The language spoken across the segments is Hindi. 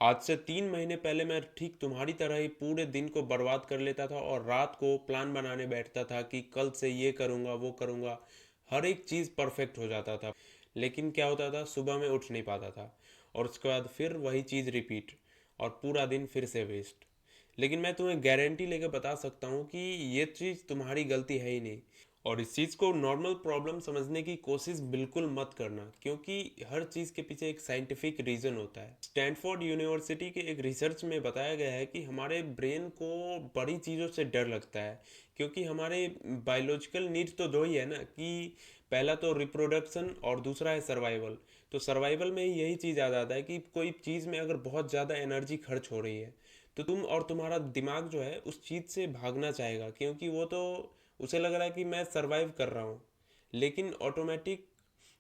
आज से 3 महीने पहले मैं ठीक तुम्हारी तरह ही पूरे दिन को बर्बाद कर लेता था और रात को प्लान बनाने बैठता था कि कल से ये करूँगा वो करूँगा। हर एक चीज़ परफेक्ट हो जाता था, लेकिन क्या होता था, सुबह में उठ नहीं पाता था और उसके बाद फिर वही चीज़ रिपीट और पूरा दिन फिर से वेस्ट। लेकिन मैं तुम्हें गारंटी लेकर बता सकता हूँ कि ये चीज़ तुम्हारी गलती है ही नहीं। और इस चीज़ को नॉर्मल प्रॉब्लम समझने की कोशिश बिल्कुल मत करना, क्योंकि हर चीज़ के पीछे एक साइंटिफिक रीज़न होता है। स्टैनफोर्ड यूनिवर्सिटी के एक रिसर्च में बताया गया है कि हमारे ब्रेन को बड़ी चीज़ों से डर लगता है, क्योंकि हमारे बायोलॉजिकल नीड्स तो दो ही है ना, कि पहला तो रिप्रोडक्शन और दूसरा है सर्वाइवल। तो सर्वाइवल में ही यही चीज़ आ जाता है कि कोई चीज़ में अगर बहुत ज़्यादा एनर्जी खर्च हो रही है तो तुम और तुम्हारा दिमाग जो है उस चीज़ से भागना चाहेगा, क्योंकि वो तो उसे लग रहा है कि मैं सरवाइव कर रहा हूँ। लेकिन ऑटोमेटिक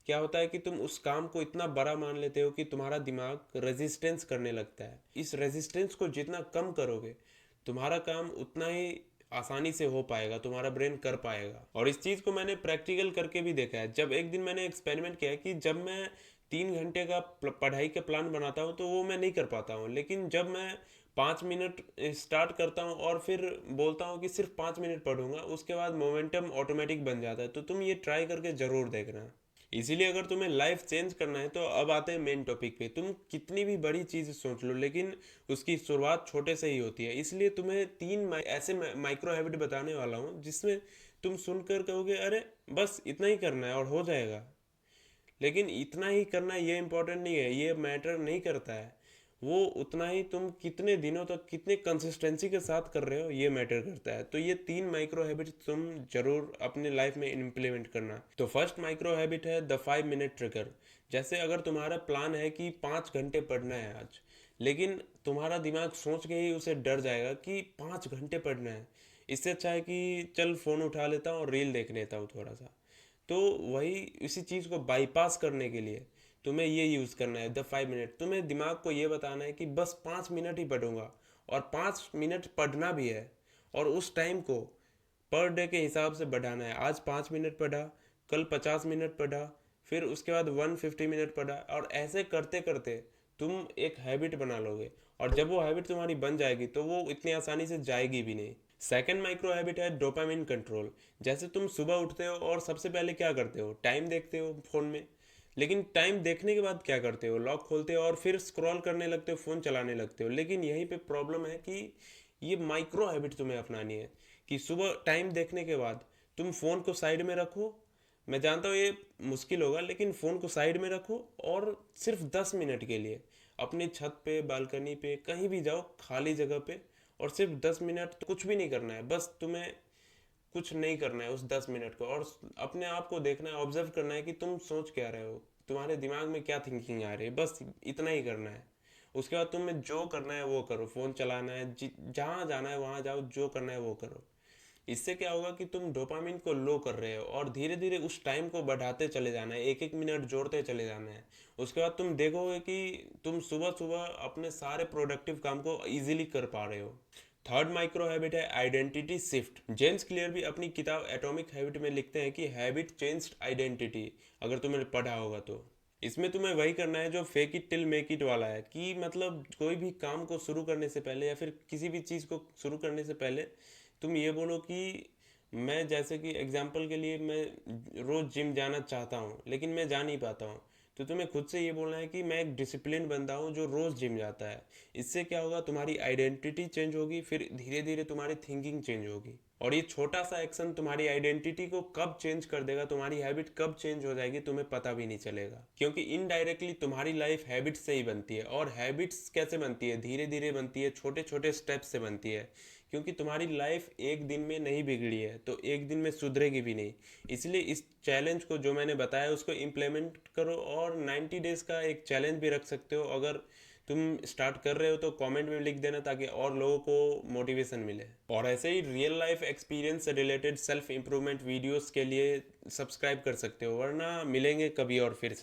क्या होता है कि तुम उस काम को इतना बड़ा मान लेते हो कि तुम्हारा दिमाग रेजिस्टेंस करने लगता है। इस रेजिस्टेंस को जितना कम करोगे तुम्हारा काम उतना ही आसानी से हो पाएगा, तुम्हारा ब्रेन कर पाएगा। और इस चीज़ को मैंने प्रैक्टिकल करके भी देखा है। जब एक दिन मैंने एक्सपेरिमेंट किया है कि जब मैं 3 घंटे का पढ़ाई का प्लान बनाता हूँ तो वो मैं नहीं कर पाता हूँ, लेकिन जब मैं 5 मिनट स्टार्ट करता हूँ और फिर बोलता हूँ कि सिर्फ 5 मिनट पढ़ूंगा, उसके बाद मोमेंटम ऑटोमेटिक बन जाता है। तो तुम ये ट्राई करके ज़रूर देखना। इसीलिए अगर तुम्हें लाइफ चेंज करना है तो अब आते हैं मेन टॉपिक पे। तुम कितनी भी बड़ी चीज़ सोच लो, लेकिन उसकी शुरुआत छोटे से ही होती है। इसलिए तुम्हें ऐसे माइक्रो हैबिट बताने वाला हूँ जिसमें तुम सुनकर कहोगे अरे बस इतना ही करना है और हो जाएगा। लेकिन इतना ही करना ये इम्पोर्टेंट नहीं है, ये मैटर नहीं करता है। वो उतना ही तुम कितने दिनों तक कितने कंसिस्टेंसी के साथ कर रहे हो ये मैटर करता है। तो ये 3 माइक्रो हैबिट तुम जरूर अपने लाइफ में इम्प्लीमेंट करना। तो फर्स्ट माइक्रो हैबिट है द 5 मिनट ट्रिगर। जैसे अगर तुम्हारा प्लान है कि 5 घंटे पढ़ना है आज, लेकिन तुम्हारा दिमाग सोच के ही उसे डर जाएगा कि 5 घंटे पढ़ना है, इससे अच्छा है कि चल फ़ोन उठा लेता हूँ और रील देख लेता हूँ थोड़ा सा। तो वही इसी चीज़ को बाईपास करने के लिए तुम्हें ये यूज़ करना है द 5 मिनट। तुम्हें दिमाग को ये बताना है कि बस 5 मिनट ही पढ़ूंगा, और 5 मिनट पढ़ना भी है। और उस टाइम को पर डे के हिसाब से बढ़ाना है। आज 5 मिनट पढ़ा, कल 50 मिनट पढ़ा, फिर उसके बाद 150 मिनट पढ़ा, और ऐसे करते करते तुम एक हैबिट बना लोगे। और जब वो हैबिट तुम्हारी बन जाएगी तो वो इतनी आसानी से जाएगी भी नहीं। सेकंड माइक्रो हैबिट है डोपामिन कंट्रोल। जैसे तुम सुबह उठते हो और सबसे पहले क्या करते हो, टाइम देखते हो फ़ोन में। लेकिन टाइम देखने के बाद क्या करते हो, लॉक खोलते हो और फिर स्क्रॉल करने लगते हो, फ़ोन चलाने लगते हो। लेकिन यहीं पे प्रॉब्लम है कि ये माइक्रो हैबिट तुम्हें अपनानी है कि सुबह टाइम देखने के बाद तुम फ़ोन को साइड में रखो। मैं जानता हूँ ये मुश्किल होगा, लेकिन फ़ोन को साइड में रखो और सिर्फ 10 मिनट के लिए अपनी छत पे, बालकनी पे, कहीं भी जाओ खाली जगह पे, और सिर्फ 10 मिनट कुछ भी नहीं करना है। बस तुम्हें कुछ नहीं करना है उस 10 मिनट को, और अपने आप को देखना है, ऑब्जर्व करना है कि तुम सोच क्या रहे हो, तुम्हारे दिमाग में क्या थिंकिंग आ रही है। बस इतना ही करना है। उसके बाद तुम्हें जो करना है वो करो, फ़ोन चलाना है, जहाँ जाना है वहाँ जाओ, जो करना है वो करो। इससे क्या होगा कि तुम डोपामिन को लो कर रहे हो, और धीरे धीरे उस टाइम को बढ़ाते चले जाना है, एक एक मिनट जोड़ते चले जाना है। उसके बाद तुम देखोगे कि तुम सुबह सुबह अपने सारे प्रोडक्टिव काम को इजीली कर पा रहे हो। थर्ड माइक्रो हैबिट है आइडेंटिटी शिफ्ट। जेम्स क्लियर भी अपनी किताब एटॉमिक हैबिट में लिखते हैं कि हैबिट चेंज्ड आइडेंटिटी। अगर तुमने पढ़ा होगा तो इसमें तुम्हें वही करना है जो fake it till make it वाला है, कि मतलब कोई भी काम को शुरू करने से पहले या फिर किसी भी चीज़ को शुरू करने से पहले तुम ये बोलो कि मैं, जैसे कि एग्जांपल के लिए, मैं रोज़ जिम जाना चाहता हूँ लेकिन मैं जा नहीं पाता हूँ। तो तुम्हें खुद से ये बोलना है कि मैं एक डिसिप्लिन बंदा हूँ जो रोज़ जिम जाता है। इससे क्या होगा, तुम्हारी आइडेंटिटी चेंज होगी, फिर धीरे धीरे तुम्हारी थिंकिंग चेंज होगी। और ये छोटा सा एक्शन तुम्हारी आइडेंटिटी को कब चेंज कर देगा, तुम्हारी हैबिट कब चेंज हो जाएगी तुम्हें पता भी नहीं चलेगा। क्योंकि इनडायरेक्टली तुम्हारी लाइफ हैबिट से ही बनती है। और हैबिट्स कैसे बनती है, धीरे धीरे बनती है, छोटे छोटे स्टेप्स से बनती है। क्योंकि तुम्हारी लाइफ एक दिन में नहीं बिगड़ी है तो एक दिन में सुधरेगी भी नहीं। इसलिए इस चैलेंज को जो मैंने बताया उसको इम्प्लीमेंट करो, और 90 डेज का एक चैलेंज भी रख सकते हो। अगर तुम स्टार्ट कर रहे हो तो कमेंट में लिख देना ताकि और लोगों को मोटिवेशन मिले। और ऐसे ही रियल लाइफ एक्सपीरियंस से रिलेटेड सेल्फ इम्प्रूवमेंट वीडियोस के लिए सब्सक्राइब कर सकते हो, वरना मिलेंगे कभी और फिर से।